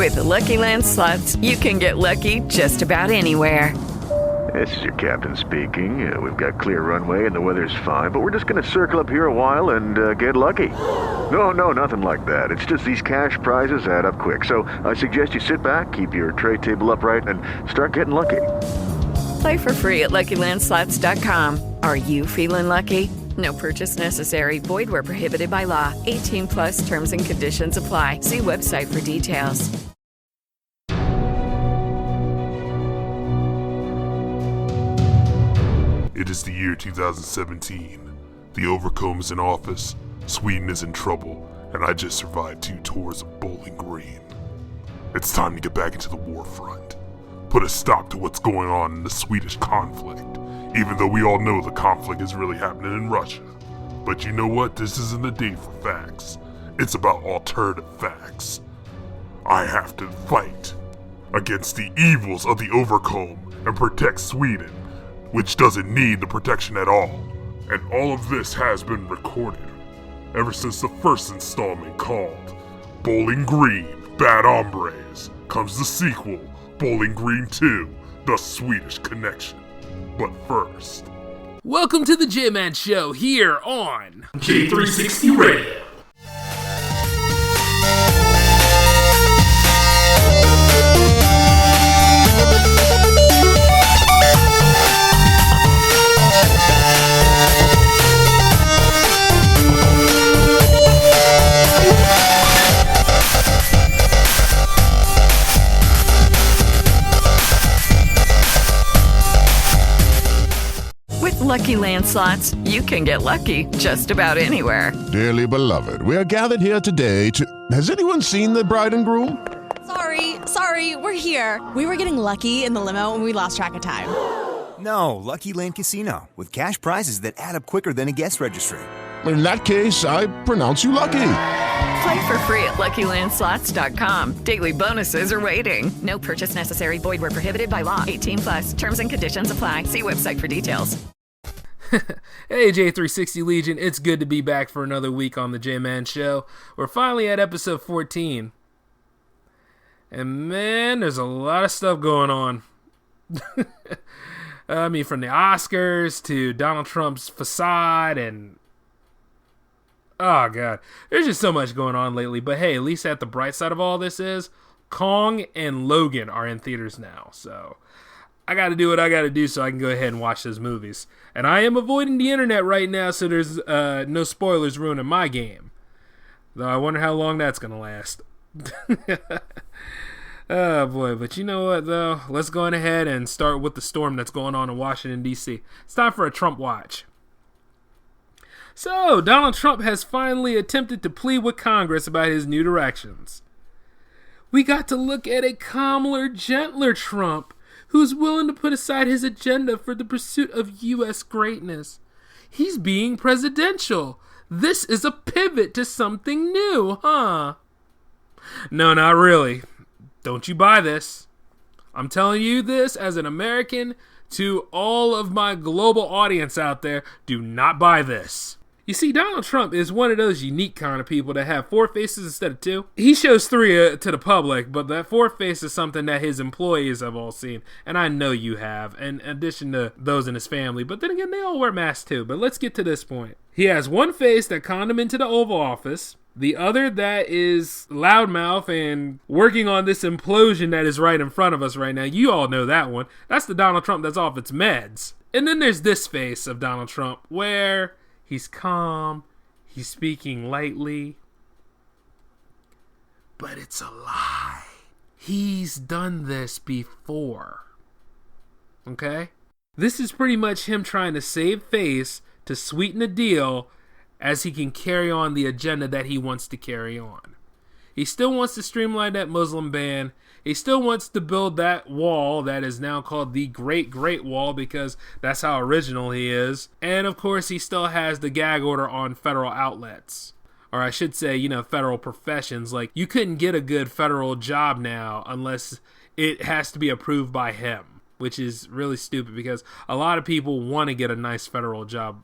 With Lucky Land Slots, you can get lucky just about anywhere. This is your captain speaking. We've got clear runway and the weather's fine, but we're just going to circle up here a while and get lucky. No, nothing like that. It's just these cash prizes add up quick. So I suggest you sit back, keep your tray table upright, and start getting lucky. Play for free at LuckyLandSlots.com. Are you feeling lucky? No purchase necessary. Void where prohibited by law. 18 plus terms and conditions apply. See website for details. It is the year 2017. The Overcombe is in office, Sweden is in trouble, and I just survived 2 tours of Bowling Green. It's time to get back into the war front. Put a stop to what's going on in the Swedish conflict, even though we all know the conflict is really happening in Russia. But you know what? This isn't a day for facts. It's about alternative facts. I have to fight against the evils of the Overcombe and protect Sweden, which doesn't need the protection at all. And all of this has been recorded ever since the first installment called Bowling Green, Bad Hombres, comes the sequel, Bowling Green 2, The Swedish Connection. But first, welcome to the J-Man Show here on J360 Radio. Lucky Land Slots, you can get lucky just about anywhere. Dearly beloved, we are gathered here today to... Has anyone seen the bride and groom? Sorry, we're here. We were getting lucky in the limo and we lost track of time. No, Lucky Land Casino, with cash prizes that add up quicker than a guest registry. In that case, I pronounce you lucky. Play for free at LuckyLandSlots.com. Daily bonuses are waiting. No purchase necessary. Void where prohibited by law. 18 plus. Terms and conditions apply. See website for details. Hey J360 Legion, it's good to be back for another week on the J-Man Show. We're finally at episode 14. And man, there's a lot of stuff going on. I mean, from the Oscars to Donald Trump's facade and... oh god, there's just so much going on lately. But hey, at least at the bright side of all this is Kong and Logan are in theaters now. So I got to do what I got to do so I can go ahead and watch those movies. And I am avoiding the internet right now, so there's no spoilers ruining my game. Though I wonder how long that's going to last. Oh boy, but you know what though? Let's go on ahead and start with the storm that's going on in Washington, D.C. It's time for a Trump watch. So, Donald Trump has finally attempted to plead with Congress about his new directions. We got to look at a calmer, gentler Trump who's willing to put aside his agenda for the pursuit of U.S. greatness. He's being presidential. This is a pivot to something new, huh? No, not really. Don't you buy this. I'm telling you this as an American to all of my global audience out there. Do not buy this. You see, Donald Trump is one of those unique kind of people that have 4 faces instead of 2. He shows 3 to the public, but that 4th face is something that his employees have all seen, and I know you have, in addition to those in his family. But then again, they all wear masks too. But let's get to this point. He has one face that conned him into the Oval Office, the other that is loudmouth and working on this implosion that is right in front of us right now. You all know that one. That's the Donald Trump that's off its meds. And then there's this face of Donald Trump where... he's calm, he's speaking lightly, but it's a lie. He's done this before. Okay? This is pretty much him trying to save face to sweeten the deal as he can carry on the agenda that he wants to carry on. He still wants to streamline that Muslim ban. He still wants to build that wall that is now called the Great Wall because that's how original he is. And of course, he still has the gag order on federal outlets. Or I should say, federal professions. Like, you couldn't get a good federal job now unless it has to be approved by him, which is really stupid because a lot of people want to get a nice federal job.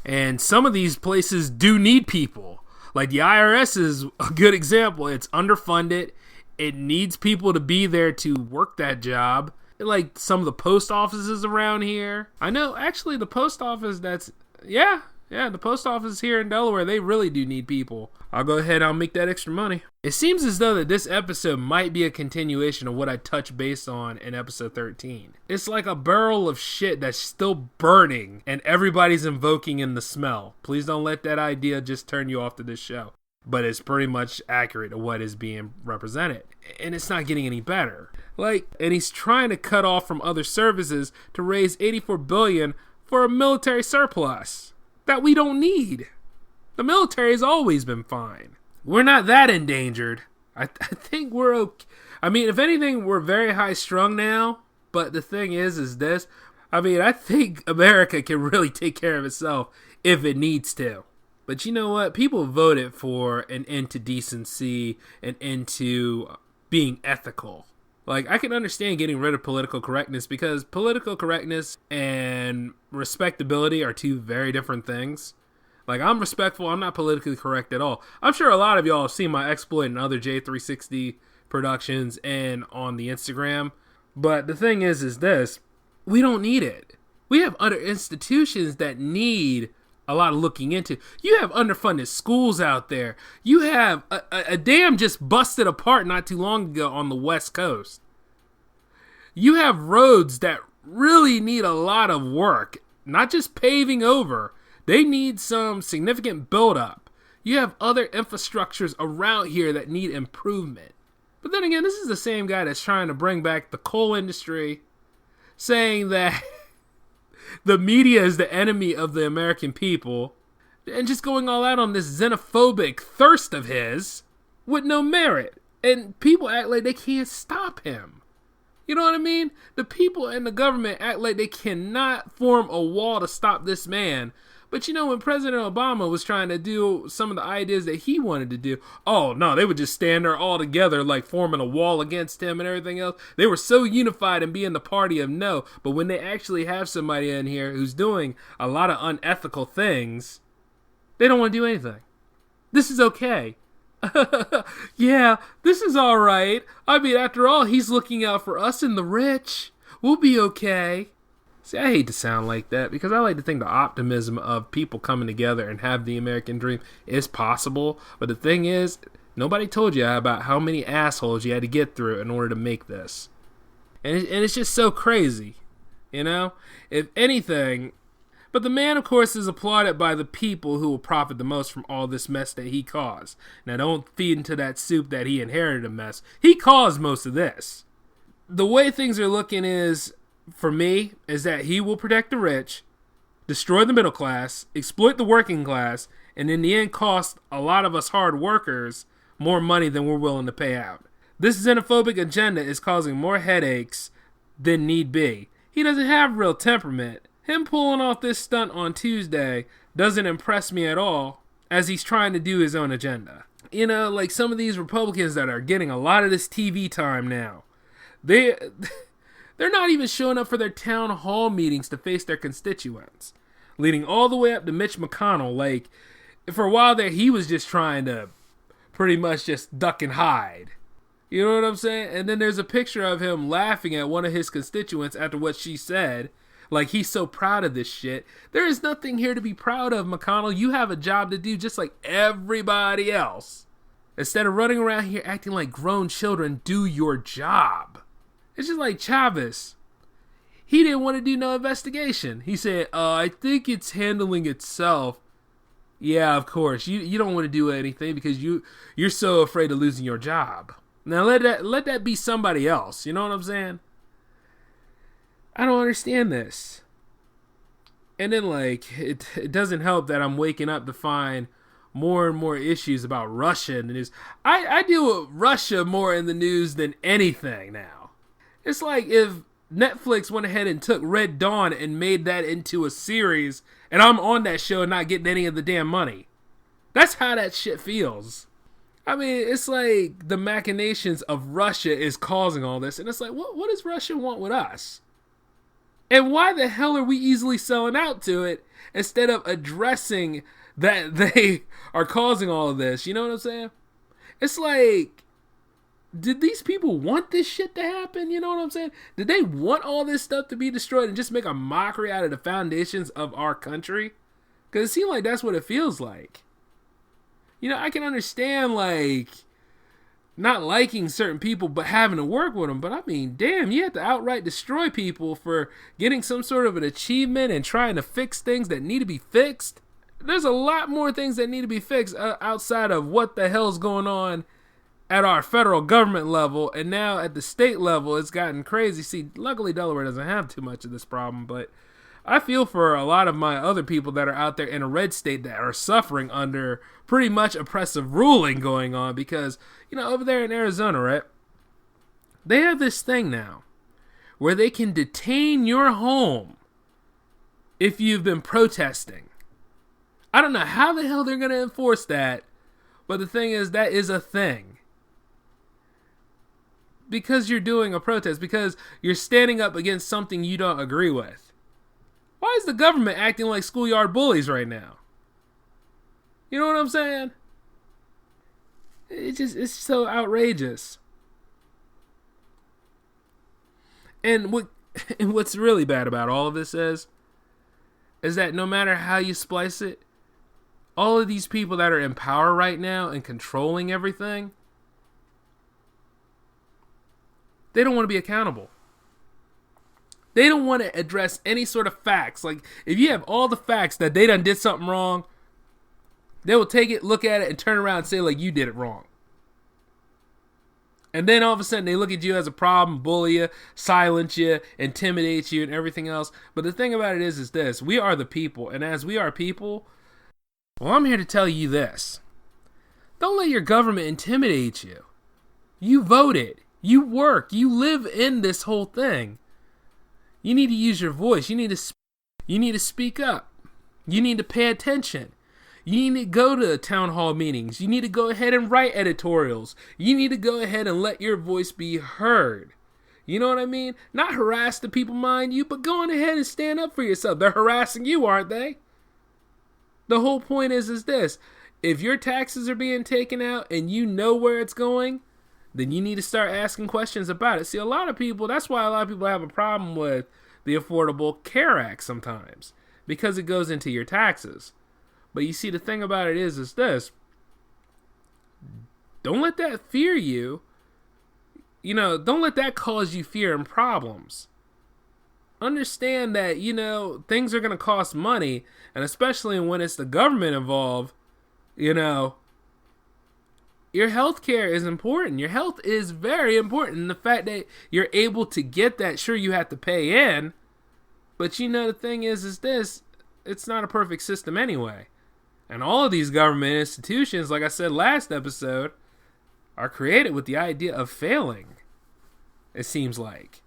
And some of these places do need people. Like the IRS is a good example. It's underfunded. it needs people to be there to work that job. Like some of the post offices around here. I know, actually, the post office the post office here in Delaware, they really do need people. I'll go ahead, I'll make that extra money. It seems as though that this episode might be a continuation of what I touched base on in episode 13. It's like a barrel of shit that's still burning and everybody's invoking in the smell. Please don't let that idea just turn you off to this show. But it's pretty much accurate to what is being represented. And it's not getting any better. And he's trying to cut off from other services to raise $84 billion for a military surplus that we don't need. The military has always been fine. We're not that endangered. I think we're okay. I mean, if anything, we're very high strung now. But the thing is this. I mean, I think America can really take care of itself if it needs to. But you know what? People voted for an end to decency, an end to being ethical. I can understand getting rid of political correctness because political correctness and respectability are two very different things. I'm respectful. I'm not politically correct at all. I'm sure a lot of y'all have seen my exploit in other J360 productions and on the Instagram. But the thing is this. We don't need it. We have other institutions that need a lot of looking into. You have underfunded schools out there. You have a dam just busted apart not too long ago on the West Coast. You have roads that really need a lot of work, not just paving over. They need some significant build-up. You have other infrastructures around here that need improvement. But then again, this is the same guy that's trying to bring back the coal industry, saying that the media is the enemy of the American people, and just going all out on this xenophobic thirst of his with no merit. And people act like they can't stop him. You know what I mean? The people and the government act like they cannot form a wall to stop this man. But you know, when President Obama was trying to do some of the ideas that he wanted to do, oh no, they would just stand there all together, forming a wall against him and everything else. They were so unified in being the party of no. But when they actually have somebody in here who's doing a lot of unethical things, they don't want to do anything. This is okay. Yeah, this is all right. I mean, after all, he's looking out for us and the rich. We'll be okay. See, I hate to sound like that because I like to think the optimism of people coming together and have the American dream is possible. But the thing is, nobody told you about how many assholes you had to get through in order to make this. And it's just so crazy, you know? If anything, but the man, of course, is applauded by the people who will profit the most from all this mess that he caused. Now, don't feed into that soup that he inherited a mess. He caused most of this. The way things are looking is, for me, is that he will protect the rich, destroy the middle class, exploit the working class, and in the end cost a lot of us hard workers more money than we're willing to pay out. This xenophobic agenda is causing more headaches than need be. He doesn't have real temperament. Him pulling off this stunt on Tuesday doesn't impress me at all, as he's trying to do his own agenda. You know, like some of these Republicans that are getting a lot of this TV time now, they're not even showing up for their town hall meetings to face their constituents, leading all the way up to Mitch McConnell. For a while there, he was just trying to pretty much just duck and hide. You know what I'm saying? And then there's a picture of him laughing at one of his constituents after what she said. Like, he's so proud of this shit. There is nothing here to be proud of, McConnell. You have a job to do just like everybody else. Instead of running around here acting like grown children, do your job. It's just like Chavez. He didn't want to do no investigation. He said, I think it's handling itself. Yeah, of course. You don't want to do anything because you're so afraid of losing your job. Now let that be somebody else. You know what I'm saying? I don't understand this. And then it doesn't help that I'm waking up to find more and more issues about Russia in the news. I deal with Russia more in the news than anything now. It's like if Netflix went ahead and took Red Dawn and made that into a series, and I'm on that show and not getting any of the damn money. That's how that shit feels. I mean, it's like the machinations of Russia is causing all this, and it's like, what does Russia want with us? And why the hell are we easily selling out to it instead of addressing that they are causing all of this? You know what I'm saying? It's like did these people want this shit to happen? You know what I'm saying? Did they want all this stuff to be destroyed and just make a mockery out of the foundations of our country? Because it seems like that's what it feels like. You know, I can understand, like, not liking certain people but having to work with them. But I mean, damn, you have to outright destroy people for getting some sort of an achievement and trying to fix things that need to be fixed. There's a lot more things that need to be fixed outside of what the hell's going on at our federal government level. And now at the state level, it's gotten crazy. See, luckily Delaware doesn't have too much of this problem, but I feel for a lot of my other people that are out there in a red state that are suffering under pretty much oppressive ruling going on because, you know, over there in Arizona, right, they have this thing now where they can detain your home if you've been protesting. I don't know how the hell they're going to enforce that, but the thing is, that is a thing. Because you're doing a protest, because you're standing up against something you don't agree with. Why is the government acting like schoolyard bullies right now? You know what I'm saying? It's so outrageous. And what's really bad about all of this is that no matter how you splice it, all of these people that are in power right now and controlling everything, they don't want to be accountable. They don't want to address any sort of facts. Like, if you have all the facts that they done did something wrong, they will take it, look at it, and turn around and say, like, you did it wrong. And then all of a sudden they look at you as a problem, bully you, silence you, intimidate you, and everything else. But the thing about it is this. We are the people. And as we are people, well, I'm here to tell you this. Don't let your government intimidate you. You voted. You work. You live in this whole thing. You need to use your voice. You need to speak up. You need to pay attention. You need to go to town hall meetings. You need to go ahead and write editorials. You need to go ahead and let your voice be heard. You know what I mean? Not harass the people behind you, but go on ahead and stand up for yourself. They're harassing you, aren't they? The whole point is this. If your taxes are being taken out and you know where it's going, then you need to start asking questions about it. See, a lot of people, that's why a lot of people have a problem with the Affordable Care Act sometimes, because it goes into your taxes. But you see, the thing about it is this. Don't let that fear you. You know, don't let that cause you fear and problems. Understand that, you know, things are going to cost money, and especially when it's the government involved, you know, your health care is important. Your health is very important. And the fact that you're able to get that, sure, you have to pay in. But, you know, the thing is this. It's not a perfect system anyway. And all of these government institutions, like I said last episode, are created with the idea of failing, it seems like.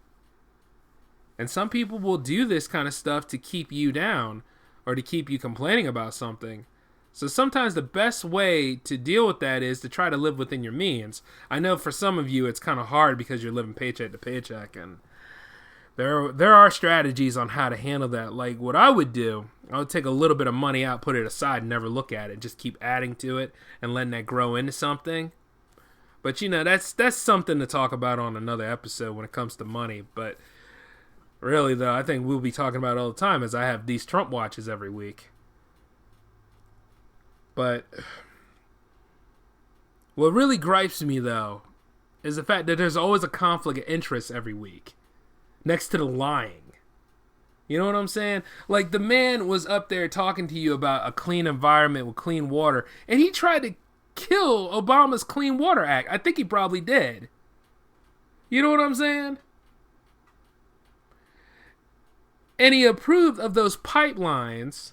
And some people will do this kind of stuff to keep you down or to keep you complaining about something. So sometimes the best way to deal with that is to try to live within your means. I know for some of you it's kind of hard because you're living paycheck to paycheck, and there are strategies on how to handle that. Like what I would do, I would take a little bit of money out, put it aside, and never look at it. Just keep adding to it and letting that grow into something. But you know, that's something to talk about on another episode when it comes to money. But really though, I think we'll be talking about it all the time as I have these Trump watches every week. But what really gripes me, though, is the fact that there's always a conflict of interest every week next to the lying. You know what I'm saying? Like, the man was up there talking to you about a clean environment with clean water, and he tried to kill Obama's Clean Water Act. I think he probably did. You know what I'm saying? And he approved of those pipelines.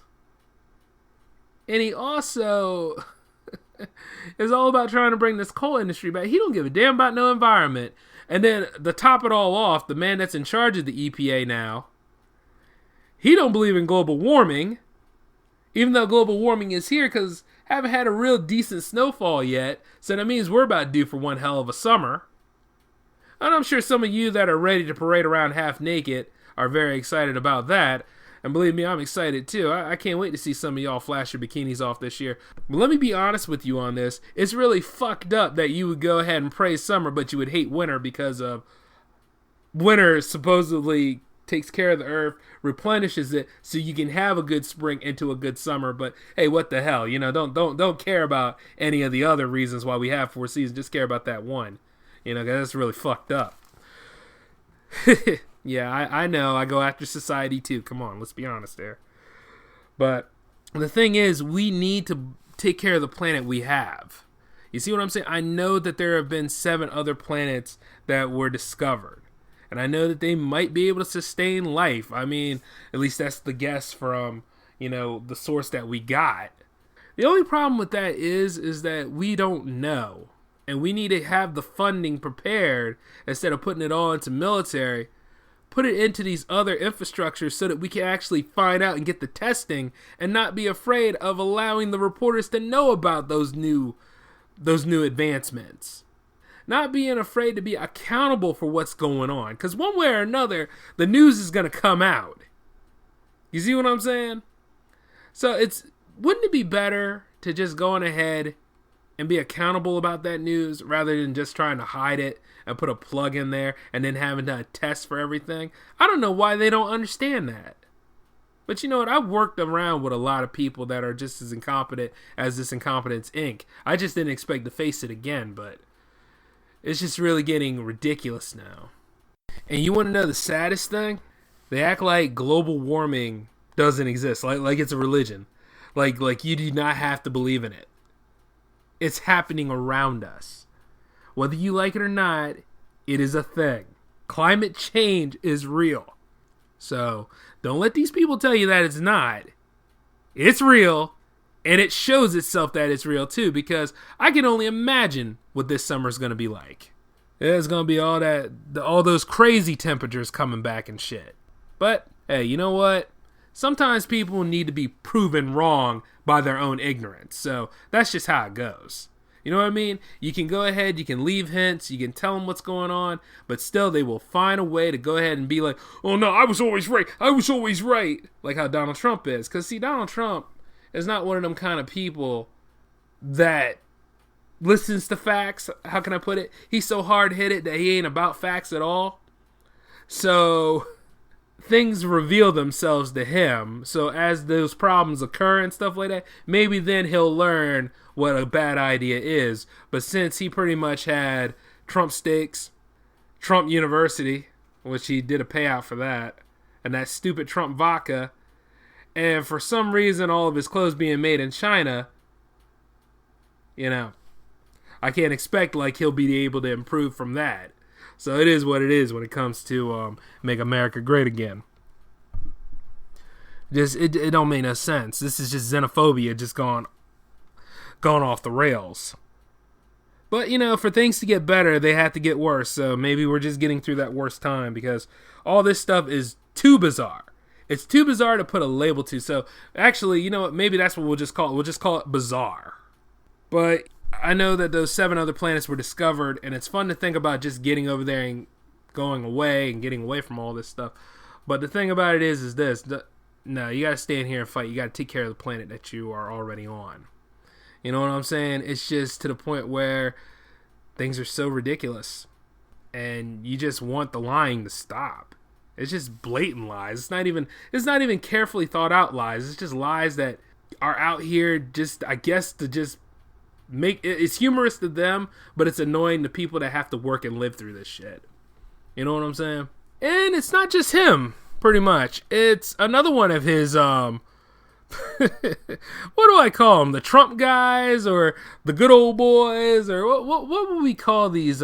And he also is all about trying to bring this coal industry back. He don't give a damn about no environment. And then to top it all off, the man that's in charge of the EPA now, he don't believe in global warming, even though global warming is here because haven't had a real decent snowfall yet. So that means we're about due for one hell of a summer. And I'm sure some of you that are ready to parade around half naked are very excited about that. And believe me, I'm excited too. I can't wait to see some of y'all flash your bikinis off this year. But let me be honest with you on this. It's really fucked up that you would go ahead and praise summer, but you would hate winter because of winter supposedly takes care of the earth, replenishes it, so you can have a good spring into a good summer. But hey, what the hell? Don't care about any of the other reasons why we have 4 seasons. Just care about that one. 'Cause that's really fucked up. Yeah, I know. I go after society too. Come on, let's be honest there. But the thing is, we need to take care of the planet we have. You see what I'm saying? I know that there have been 7 other planets that were discovered. And I know that they might be able to sustain life. I mean, at least that's the guess from, the source that we got. The only problem with that is that we don't know. And we need to have the funding prepared instead of putting it all into military. Put it into these other infrastructures so that we can actually find out and get the testing and not be afraid of allowing the reporters to know about those new advancements. Not being afraid to be accountable for what's going on. Because one way or another, the news is going to come out. You see what I'm saying? So wouldn't it be better to just go on ahead and be accountable about that news rather than just trying to hide it and put a plug in there and then having to test for everything? I don't know why they don't understand that. But you know what? I've worked around with a lot of people that are just as incompetent as this Incompetence Inc. I just didn't expect to face it again, but it's just really getting ridiculous now. And you want to know the saddest thing? They act like global warming doesn't exist, like it's a religion. Like you do not have to believe in it. It's happening around us. Whether you like it or not, it is a thing. Climate change is real. So don't let these people tell you that it's not. It's real, and it shows itself that it's real too, because I can only imagine what this summer's going to be like. There's going to be all those crazy temperatures coming back and shit. But hey, you know what? Sometimes people need to be proven wrong by their own ignorance. So that's just how it goes. You know what I mean? You can go ahead, you can leave hints, you can tell them what's going on, but still they will find a way to go ahead and be like, oh no, I was always right. Like how Donald Trump is. Because see, Donald Trump is not one of them kind of people that listens to facts. How can I put it? He's so hard-headed that he ain't about facts at all. So things reveal themselves to him. So as those problems occur and stuff like that, maybe then he'll learn what a bad idea is. But since he pretty much had Trump Steaks, Trump University, which he did a payout for that, and that stupid Trump vodka, and for some reason all of his clothes being made in China, I can't expect like he'll be able to improve from that. So it is what it is when it comes to make America great again. It don't make no sense. This is just xenophobia just gone off the rails. But, for things to get better, they have to get worse. So maybe we're just getting through that worst time because all this stuff is too bizarre. It's too bizarre to put a label to. So actually, you know what? Maybe that's what we'll just call it. We'll just call it bizarre. But I know that those 7 other planets were discovered, and it's fun to think about just getting over there and going away and getting away from all this stuff. But the thing about it is this. No, you got to stay in here and fight. You got to take care of the planet that you are already on. You know what I'm saying? It's just to the point where things are so ridiculous, and you just want the lying to stop. It's just blatant lies. It's not even carefully thought out lies. It's just lies that are out here just, I guess, to just make it's humorous to them, but it's annoying to people that have to work and live through this shit. You know what I'm saying? And it's not just him, pretty much. It's another one of his what do I call them? The Trump guys or the good old boys, or what would we call these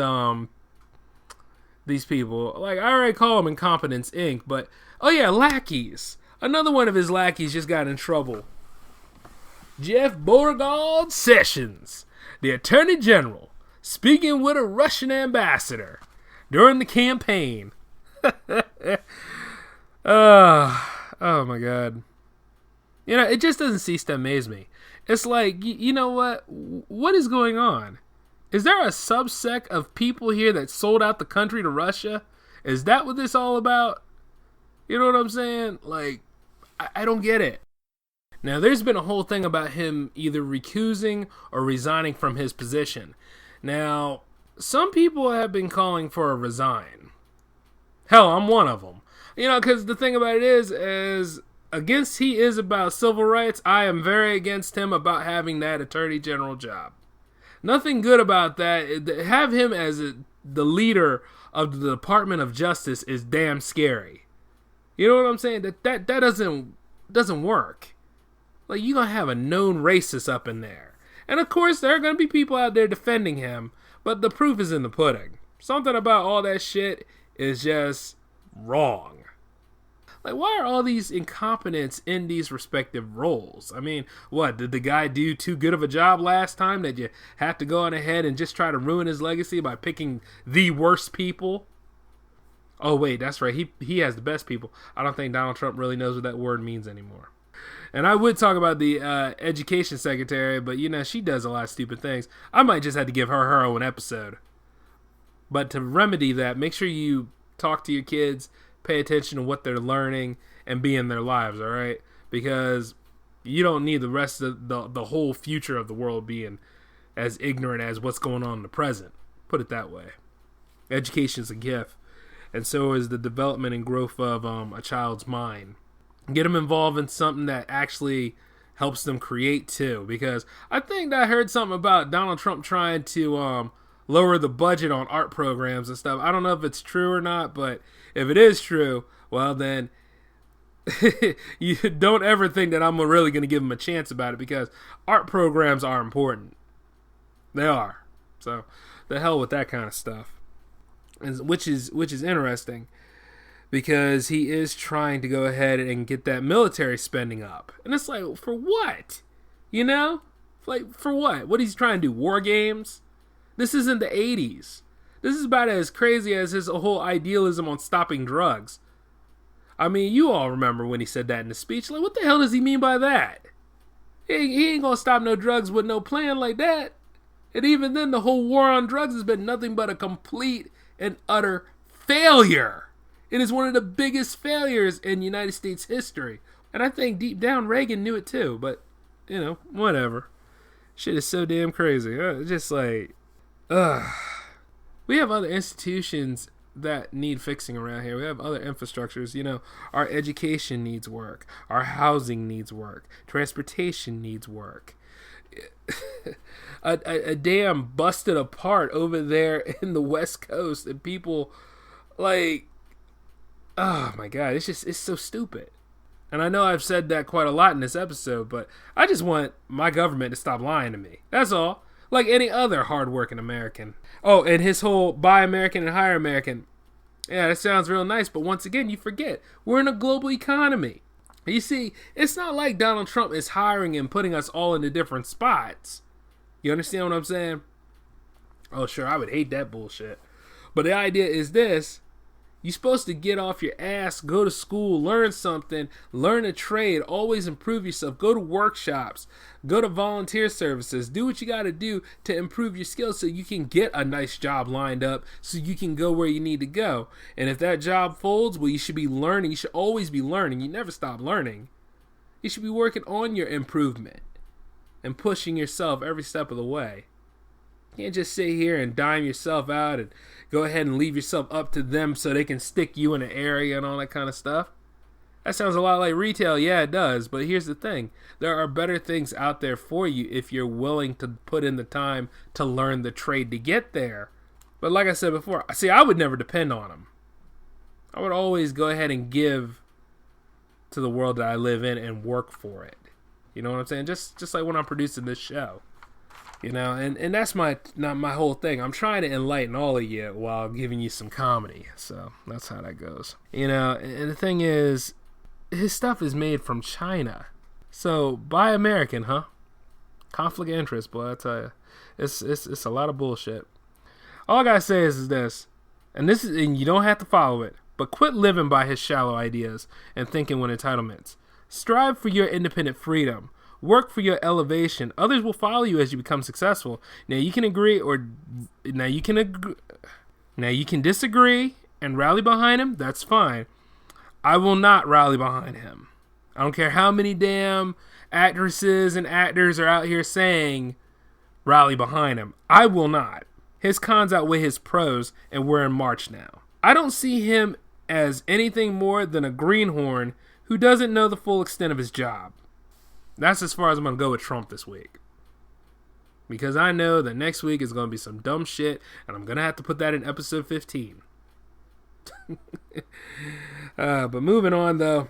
people? Like, I already call them Incompetence Inc., but oh yeah, lackeys. Another one of his lackeys just got in trouble. Jeff Beauregard Sessions, the Attorney General, speaking with a Russian ambassador during the campaign. Oh my God. It just doesn't cease to amaze me. It's like, you know what? What is going on? Is there a subsect of people here that sold out the country to Russia? Is that what this all about? You know what I'm saying? Like, I don't get it. Now, there's been a whole thing about him either recusing or resigning from his position. Now, some people have been calling for a resign. Hell, I'm one of them. You know, because the thing about it is against he is about civil rights, I am very against him about having that attorney general job. Nothing good about that. Have him as the leader of the Department of Justice is damn scary. You know what I'm saying? That doesn't work. Like, you're going to have a known racist up in there. And of course, there are going to be people out there defending him, but the proof is in the pudding. Something about all that shit is just wrong. Like, why are all these incompetents in these respective roles? I mean, what, did the guy do too good of a job last time that you have to go on ahead and just try to ruin his legacy by picking the worst people? Oh, wait, that's right. He has the best people. I don't think Donald Trump really knows what that word means anymore. And I would talk about the education secretary, but, you know, she does a lot of stupid things. I might just have to give her own episode. But to remedy that, make sure you talk to your kids, pay attention to what they're learning, and be in their lives, all right? Because you don't need the rest of the whole future of the world being as ignorant as what's going on in the present. Put it that way. Education is a gift, and so is the development and growth of a child's mind. Get them involved in something that actually helps them create too, because I think I heard something about Donald Trump trying to lower the budget on art programs and stuff. I don't know if it's true or not, but if it is true, well then you don't ever think that I'm really going to give him a chance about it, because art programs are important. They are. So the hell with that kind of stuff. Which is interesting, because he is trying to go ahead and get that military spending up. And it's like, for what? You know? Like, for what? What he's trying to do? War games? This isn't the 80s. This is about as crazy as his whole idealism on stopping drugs. I mean, you all remember when he said that in the speech. Like, what the hell does he mean by that? He ain't gonna stop no drugs with no plan like that. And even then, the whole war on drugs has been nothing but a complete and utter failure. It is one of the biggest failures in United States history. And I think deep down Reagan knew it too. But, you know, whatever. Shit is so damn crazy. Just like, we have other institutions that need fixing around here. We have other infrastructures. You know, our education needs work. Our housing needs work. Transportation needs work. a dam busted apart over there in the West Coast, and people, like, oh my God, it's so stupid. And I know I've said that quite a lot in this episode, but I just want my government to stop lying to me. That's all. Like any other hardworking American. Oh, and his whole buy American and hire American. Yeah, that sounds real nice, but once again, you forget, we're in a global economy. You see, it's not like Donald Trump is hiring and putting us all into different spots. You understand what I'm saying? Oh, sure, I would hate that bullshit. But the idea is this. You're supposed to get off your ass, go to school, learn something, learn a trade, always improve yourself, go to workshops, go to volunteer services, do what you got to do to improve your skills so you can get a nice job lined up so you can go where you need to go. And if that job folds, well, you should be learning. You should always be learning. You never stop learning. You should be working on your improvement and pushing yourself every step of the way. You can't just sit here and dime yourself out and go ahead and leave yourself up to them so they can stick you in an area and all that kind of stuff. That sounds a lot like retail. Yeah, it does. But here's the thing. There are better things out there for you if you're willing to put in the time to learn the trade to get there. But like I said before, see, I would never depend on them. I would always go ahead and give to the world that I live in and work for it. You know what I'm saying? Just like when I'm producing this show. You know, and that's my whole thing. I'm trying to enlighten all of you while giving you some comedy. So that's how that goes. You know, and the thing is, his stuff is made from China. So buy American, huh? Conflict of interest, boy, I tell you. It's a lot of bullshit. All I gotta say is this, and you don't have to follow it, but quit living by his shallow ideas and thinking with entitlements. Strive for your independent freedom. Work for your elevation. Others will follow you as you become successful. Now you can disagree and rally behind him. That's fine. I will not rally behind him. I don't care how many damn actresses and actors are out here saying rally behind him. I will not. His cons outweigh his pros, and we're in March now. I don't see him as anything more than a greenhorn who doesn't know the full extent of his job. That's as far as I'm going to go with Trump this week. Because I know that next week is going to be some dumb shit, and I'm going to have to put that in episode 15. But moving on, though.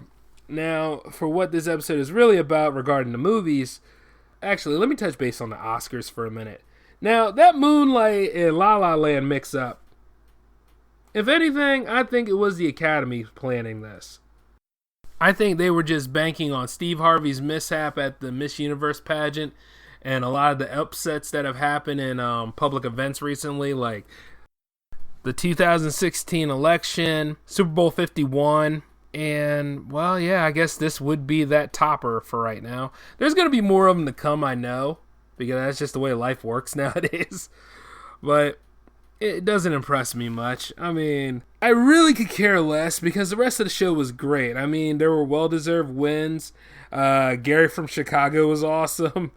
Now, for what this episode is really about regarding the movies, actually, let me touch base on the Oscars for a minute. Now, that Moonlight and La La Land mix-up, if anything, I think it was the Academy planning this. I think they were just banking on Steve Harvey's mishap at the Miss Universe pageant and a lot of the upsets that have happened in public events recently, like the 2016 election, Super Bowl 51, and, well, yeah, I guess this would be that topper for right now. There's going to be more of them to come, I know, because that's just the way life works nowadays. But it doesn't impress me much. I mean, I really could care less because the rest of the show was great. I mean, there were well-deserved wins. Gary from Chicago was awesome.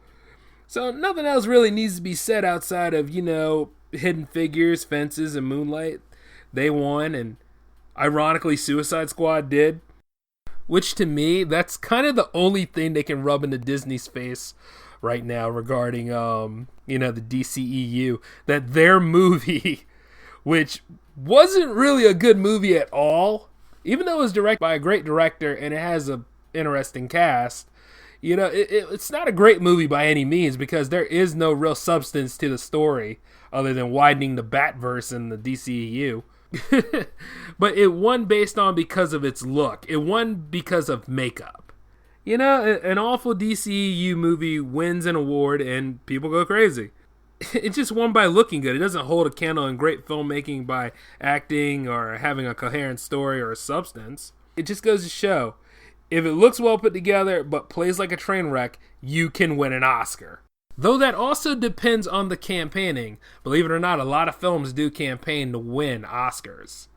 So nothing else really needs to be said outside of, Hidden Figures, Fences, and Moonlight. They won, and ironically, Suicide Squad did. Which, to me, that's kind of the only thing they can rub into Disney's face right now regarding, the DCEU. That their movie, which wasn't really a good movie at all, even though it was directed by a great director and it has an interesting cast, it's not a great movie by any means because there is no real substance to the story other than widening the Batverse in the DCEU. But it won because of its look. It won because of makeup. An awful DCEU movie wins an award and people go crazy. It just won by looking good. It doesn't hold a candle in great filmmaking by acting or having a coherent story or a substance. It just goes to show, if it looks well put together but plays like a train wreck, you can win an Oscar. Though that also depends on the campaigning. Believe it or not, a lot of films do campaign to win Oscars.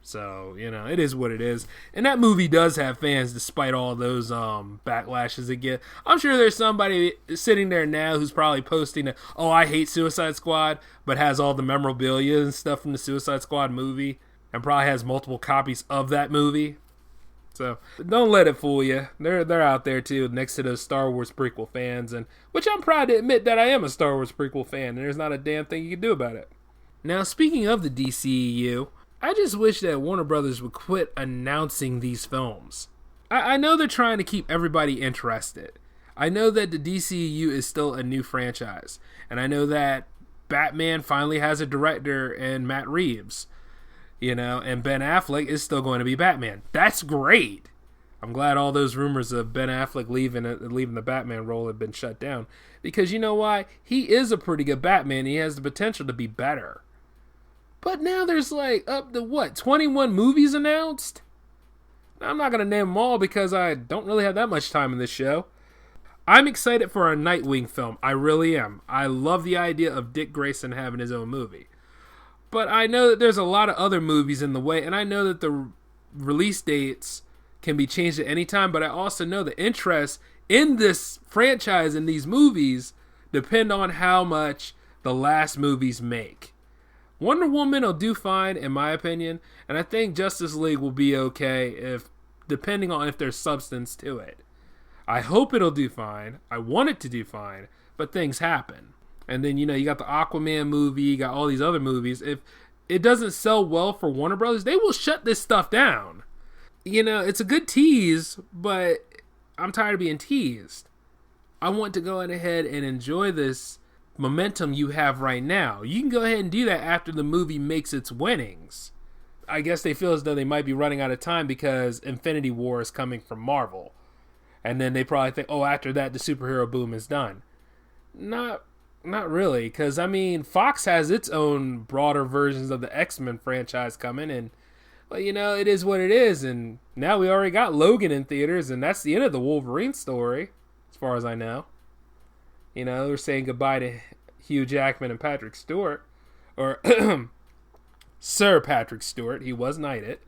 So, it is what it is. And that movie does have fans despite all those backlashes it get. I'm sure there's somebody sitting there now who's probably posting, I hate Suicide Squad, but has all the memorabilia and stuff from the Suicide Squad movie. And probably has multiple copies of that movie. So, don't let it fool you. They're out there, too, next to those Star Wars prequel fans. And which I'm proud to admit that I am a Star Wars prequel fan. And there's not a damn thing you can do about it. Now, speaking of the DCEU, I just wish that Warner Brothers would quit announcing these films. I know they're trying to keep everybody interested. I know that the DCEU is still a new franchise. And I know that Batman finally has a director in Matt Reeves. And Ben Affleck is still going to be Batman. That's great. I'm glad all those rumors of Ben Affleck leaving the Batman role have been shut down. Because you know why? He is a pretty good Batman. He has the potential to be better. But now there's up to 21 movies announced? I'm not going to name them all because I don't really have that much time in this show. I'm excited for a Nightwing film. I really am. I love the idea of Dick Grayson having his own movie. But I know that there's a lot of other movies in the way, and I know that the release dates can be changed at any time, but I also know the interest in this franchise and these movies depend on how much the last movies make. Wonder Woman will do fine, in my opinion, and I think Justice League will be okay depending on if there's substance to it. I hope it'll do fine. I want it to do fine, but things happen. And then, you got the Aquaman movie, you got all these other movies. If it doesn't sell well for Warner Brothers, they will shut this stuff down. It's a good tease, but I'm tired of being teased. I want to go ahead and enjoy this momentum you have right now. You can go ahead and do that after the movie makes its winnings. I guess they feel as though they might be running out of time because Infinity War is coming from Marvel. And then they probably think, after that, the superhero boom is done. Not really, because, Fox has its own broader versions of the X-Men franchise coming, and, it is what it is, and now we already got Logan in theaters, and that's the end of the Wolverine story, as far as I know. We're saying goodbye to Hugh Jackman and Patrick Stewart, or Sir Patrick Stewart, he was knighted.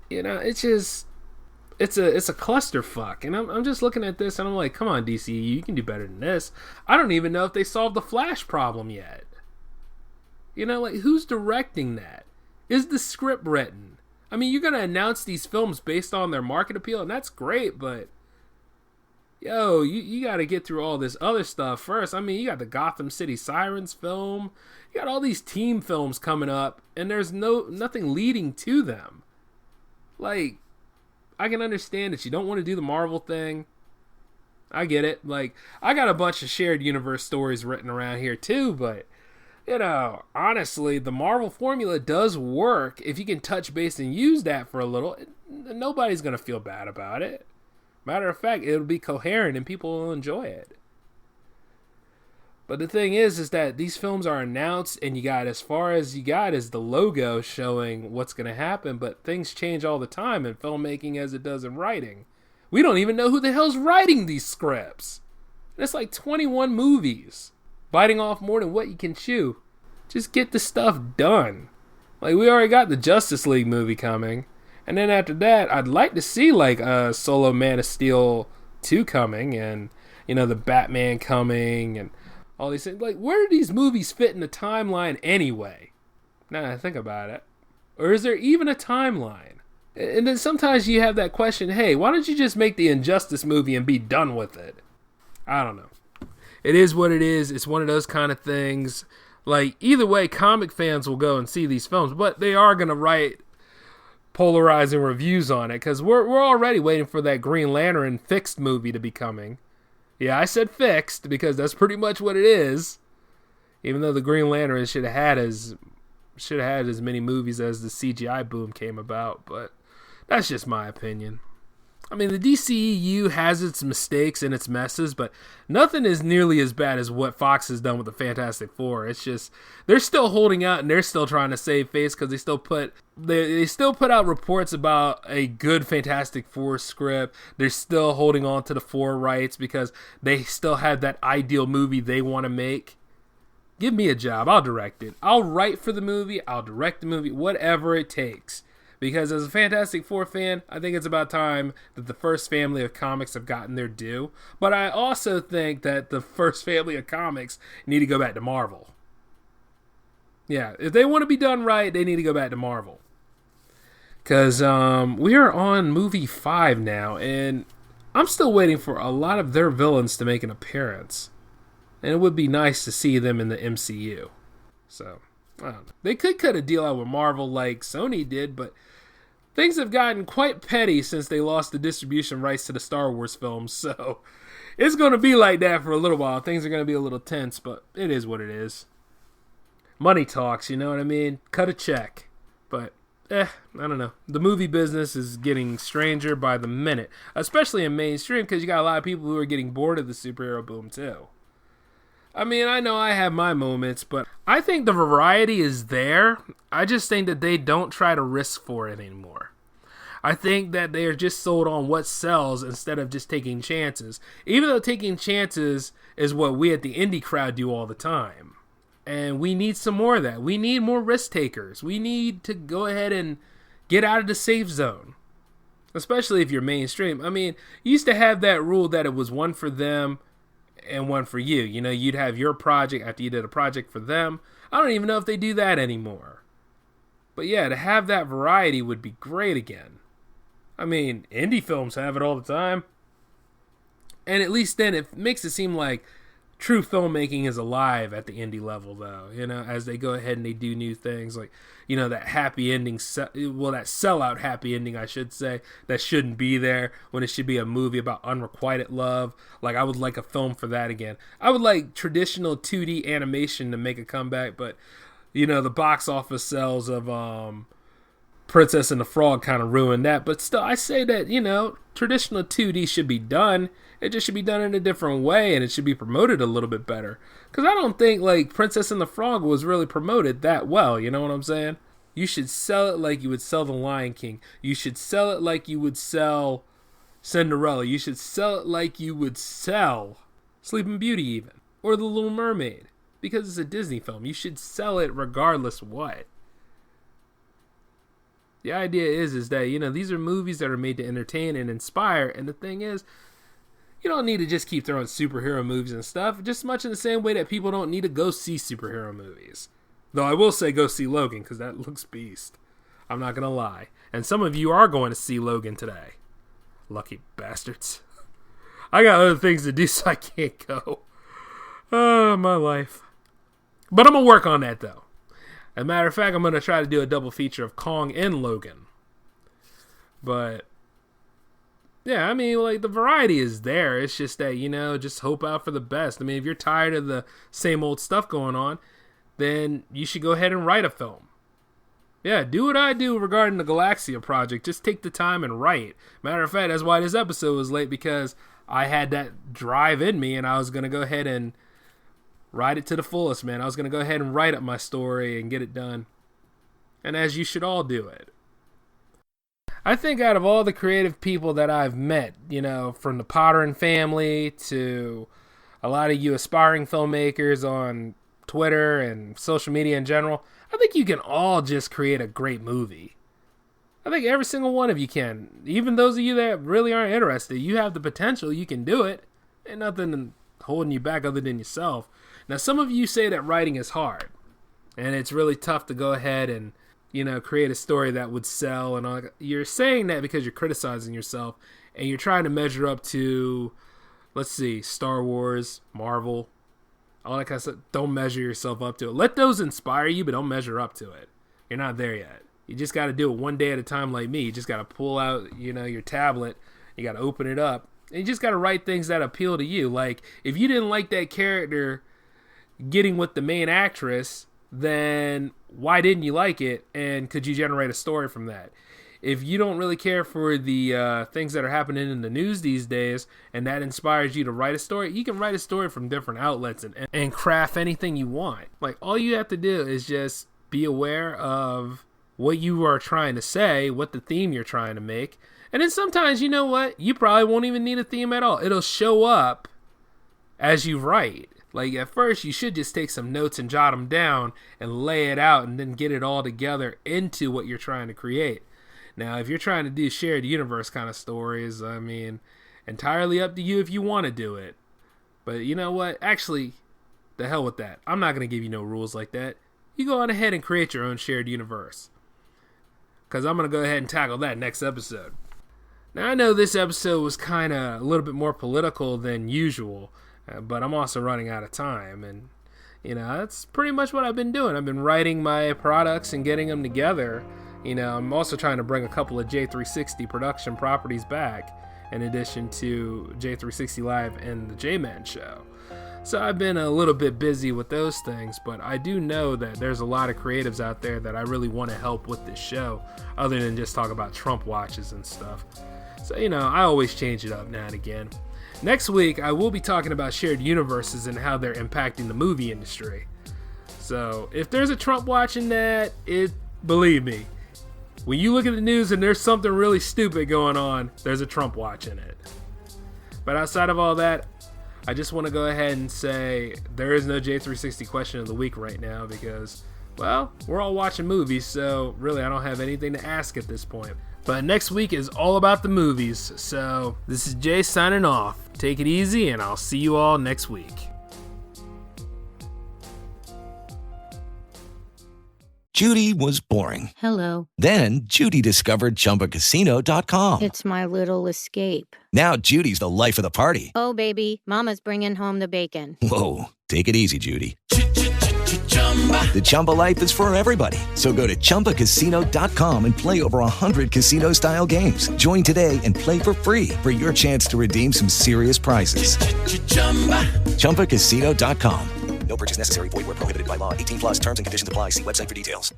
It's just, it's a clusterfuck. And I'm just looking at this and I'm like, come on, DCEU, you can do better than this. I don't even know if they solved the Flash problem yet. You know, like, who's directing that? Is the script written? I mean, you're going to announce these films based on their market appeal, and that's great, but yo, you got to get through all this other stuff first. I mean, you got the Gotham City Sirens film. You got all these team films coming up, and there's nothing leading to them. Like, I can understand that you don't want to do the Marvel thing. I get it. Like, I got a bunch of shared universe stories written around here too, but, you know, honestly, the Marvel formula does work if you can touch base and use that for a little. Nobody's going to feel bad about it. Matter of fact, it'll be coherent and people will enjoy it. But the thing is that these films are announced and you got, as far as you got is the logo showing what's going to happen, but things change all the time in filmmaking as it does in writing. We don't even know who the hell's writing these scripts. And it's like 21 movies, biting off more than what you can chew. Just get the stuff done. Like, we already got the Justice League movie coming. And then after that, I'd like to see like a Solo Man of Steel 2 coming, and, you know, the Batman coming, and all these things. Like, where do these movies fit in the timeline anyway? Now that I think about it. Or is there even a timeline? And then sometimes you have that question, hey, why don't you just make the Injustice movie and be done with it? I don't know. It is what it is. It's one of those kind of things. Like, either way, comic fans will go and see these films, but they are going to write polarizing reviews on it, because we're already waiting for that Green Lantern fixed movie to be coming. Yeah, I said fixed because that's pretty much what it is. Even though the Green Lantern should have had as many movies as the CGI boom came about, but that's just my opinion. I mean, the DCEU has its mistakes and its messes, but nothing is nearly as bad as what Fox has done with the Fantastic Four. It's just, they're still holding out and they're still trying to save face because they still put out reports about a good Fantastic Four script. They're still holding on to the Four rights because they still have that ideal movie they want to make. Give me a job. I'll direct it. I'll write for the movie. I'll direct the movie. Whatever it takes. Because as a Fantastic Four fan, I think it's about time that the first family of comics have gotten their due. But I also think that the first family of comics need to go back to Marvel. Yeah, if they want to be done right, they need to go back to Marvel. Because we are on movie 5 now, and I'm still waiting for a lot of their villains to make an appearance. And it would be nice to see them in the MCU. So, I don't know. They could cut a deal out with Marvel like Sony did, but things have gotten quite petty since they lost the distribution rights to the Star Wars films, so it's going to be like that for a little while. Things are going to be a little tense, but it is what it is. Money talks, you know what I mean? Cut a check. But, I don't know. The movie business is getting stranger by the minute, especially in mainstream, because you got a lot of people who are getting bored of the superhero boom, too. I mean, I know I have my moments, but I think the variety is there. I just think that they don't try to risk for it anymore. I think that they are just sold on what sells instead of just taking chances. Even though taking chances is what we at the indie crowd do all the time. And we need some more of that. We need more risk takers. We need to go ahead and get out of the safe zone. Especially if you're mainstream. I mean, you used to have that rule that it was one for them and one for you. You know, you'd have your project after you did a project for them. I don't even know if they do that anymore. But yeah, to have that variety would be great again. I mean, indie films have it all the time. And at least then it makes it seem like true filmmaking is alive at the indie level, though. You know, as they go ahead and they do new things. Like, you know, that happy ending, that sellout happy ending, I should say, that shouldn't be there when it should be a movie about unrequited love. Like, I would like a film for that again. I would like traditional 2D animation to make a comeback, but, you know, the box office sales of Princess and the Frog kind of ruined that. But still, I say that, you know, traditional 2D should be done. It just should be done in a different way, and it should be promoted a little bit better. Because I don't think, like, Princess and the Frog was really promoted that well, you know what I'm saying? You should sell it like you would sell The Lion King. You should sell it like you would sell Cinderella. You should sell it like you would sell Sleeping Beauty even. Or The Little Mermaid. Because it's a Disney film. You should sell it regardless what. The idea is that, these are movies that are made to entertain and inspire. And the thing is, you don't need to just keep throwing superhero movies and stuff, just much in the same way that people don't need to go see superhero movies. Though I will say go see Logan, because that looks beast. I'm not going to lie. And some of you are going to see Logan today. Lucky bastards. I got other things to do, so I can't go. Oh, my life. But I'm going to work on that, though. As a matter of fact, I'm going to try to do a double feature of Kong and Logan. But, yeah, I mean, like, the variety is there. It's just that, just hope out for the best. I mean, if you're tired of the same old stuff going on, then you should go ahead and write a film. Yeah, do what I do regarding the Galaxia project. Just take the time and write. Matter of fact, that's why this episode was late, because I had that drive in me, and I was going to go ahead and write it to the fullest, man. I was going to go ahead and write up my story and get it done. And as you should all do it. I think out of all the creative people that I've met, from the Potterin family to a lot of you aspiring filmmakers on Twitter and social media in general, I think you can all just create a great movie. I think every single one of you can. Even those of you that really aren't interested, you have the potential, you can do it. Ain't nothing holding you back other than yourself. Now, some of you say that writing is hard, and it's really tough to go ahead and, create a story that would sell and all. You're saying that because you're criticizing yourself, and you're trying to measure up to, let's see, Star Wars, Marvel, all that kind of stuff. Don't measure yourself up to it. Let those inspire you, but don't measure up to it. You're not there yet. You just got to do it one day at a time like me. You just got to pull out, your tablet. You got to open it up. And you just got to write things that appeal to you. Like, if you didn't like that character getting with the main actress, then why didn't you like it? And could you generate a story from that? If you don't really care for the things that are happening in the news these days, and that inspires you to write a story, you can write a story from different outlets and craft anything you want. Like, all you have to do is just be aware of what you are trying to say, what the theme you're trying to make. And then sometimes, you know what? You probably won't even need a theme at all. It'll show up as you write. Like, at first, you should just take some notes and jot them down and lay it out and then get it all together into what you're trying to create. Now, if you're trying to do shared universe kind of stories, I mean, entirely up to you if you want to do it. But you know what? Actually, the hell with that. I'm not going to give you no rules like that. You go on ahead and create your own shared universe. Because I'm going to go ahead and tackle that next episode. Now, I know this episode was kind of a little bit more political than usual, but I'm also running out of time. And, that's pretty much what I've been doing. I've been writing my products and getting them together. I'm also trying to bring a couple of J360 production properties back, in addition to J360 Live and the J-Man Show. So I've been a little bit busy with those things, but I do know that there's a lot of creatives out there that I really want to help with this show, other than just talk about Trump watches and stuff. So, I always change it up now and again. Next week, I will be talking about shared universes and how they're impacting the movie industry. So if there's a Trump watch in that, believe me, when you look at the news and there's something really stupid going on, there's a Trump watch in it. But outside of all that, I just want to go ahead and say there is no J360 question of the week right now because, well, we're all watching movies, so really I don't have anything to ask at this point. But next week is all about the movies, so this is Jay signing off. Take it easy, and I'll see you all next week. Judy was boring. Hello. Then Judy discovered ChumbaCasino.com. It's my little escape. Now Judy's the life of the party. Oh, baby, mama's bringing home the bacon. Whoa, take it easy, Judy. The Chumba life is for everybody. So go to ChumbaCasino.com and play over 100 casino-style games. Join today and play for free for your chance to redeem some serious prizes. ChumbaCasino.com. No purchase necessary. Void where prohibited by law. 18+ terms and conditions apply. See website for details.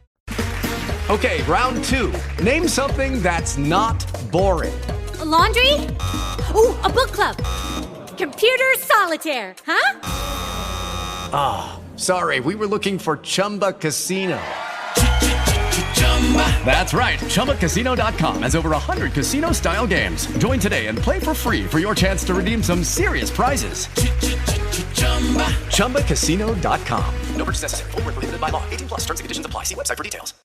Okay, round two. Name something that's not boring. A laundry? Ooh, a book club. Computer solitaire, huh? Ah, sorry. We were looking for Chumba Casino. That's right. ChumbaCasino.com has over 100 casino-style games. Join today and play for free for your chance to redeem some serious prizes. ChumbaCasino.com. No purchase necessary. Void where prohibited by law. 18+ terms and conditions apply. See website for details.